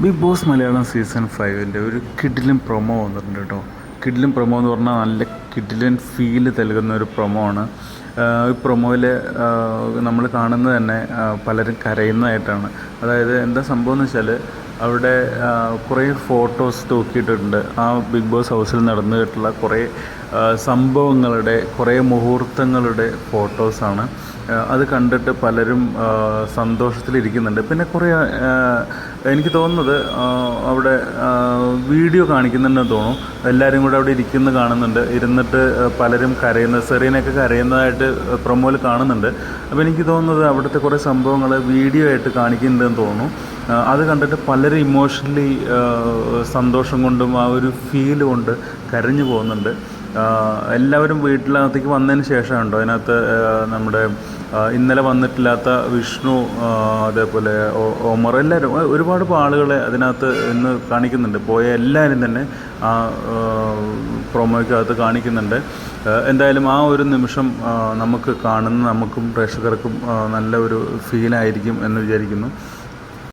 Big boss Malayalam season 5 ഒരു കിഡിലൻ promo വന്നിട്ടുണ്ട് കേട്ടോ. കിഡിലൻ പ്രൊമോ എന്ന് പറഞ്ഞാൽ നല്ല കിഡിലൻ ഫീല് നൽകുന്ന ഒരു പ്രൊമോ ആണ്. ഈ പ്രൊമോയിൽ നമ്മൾ കാണുന്നത് തന്നെ പലരും കരയുന്നതായിട്ടാണ്. അതായത് എന്താ സംഭവം എന്ന് വെച്ചാൽ അവിടെ കുറേ ഫോട്ടോസ് തൂക്കിയിട്ടുണ്ട്. ആ ബിഗ് ബോസ് ഹൗസിൽ നടന്നിട്ടുള്ള കുറേ സംഭവങ്ങളുടെ കുറേ മുഹൂർത്തങ്ങളുടെ ഫോട്ടോസാണ്. അത് കണ്ടിട്ട് പലരും സന്തോഷത്തിലിരിക്കുന്നുണ്ട്. പിന്നെ കുറേ എനിക്ക് തോന്നുന്നത് അവിടെ വീഡിയോ കാണിക്കുന്നുണ്ടെന്ന് തോന്നുന്നു. എല്ലാവരും കൂടെ അവിടെ ഇരിക്കുന്നത് കാണുന്നുണ്ട്. ഇരുന്നിട്ട് പലരും കരയുന്നത്, സെറീനയൊക്കെ കരയുന്നതായിട്ട് പ്രൊമോയിൽ കാണുന്നുണ്ട്. അപ്പോൾ എനിക്ക് തോന്നുന്നത് അവിടുത്തെ കുറേ സംഭവങ്ങൾ വീഡിയോ ആയിട്ട് കാണിക്കുന്നുണ്ടെന്ന് തോന്നുന്നു. അത് കണ്ടിട്ട് പലരും ഇമോഷണലി സന്തോഷം കൊണ്ടും ആ ഒരു ഫീൽ കൊണ്ട് കരഞ്ഞു പോകുന്നുണ്ട്. എല്ലാവരും വീട്ടിനകത്തേക്ക് വന്നതിന് ശേഷമുണ്ടോ അതിനകത്ത് നമ്മുടെ ഇന്നലെ വന്നിട്ടില്ലാത്ത വിഷ്ണു, അതേപോലെ ഒമർ, എല്ലാവരും ഒരുപാട് ആളുകളെ അതിനകത്ത് ഇന്ന് കാണിക്കുന്നുണ്ട്. പോയ എല്ലാവരും തന്നെ ആ പ്രൊമോയ്ക്കകത്ത് കാണിക്കുന്നുണ്ട്. എന്തായാലും ആ ഒരു നിമിഷം നമുക്ക് കാണുന്ന നമുക്കും പ്രേക്ഷകർക്കും നല്ല ഒരു ഫീലായിരിക്കും എന്ന് വിചാരിക്കുന്നു.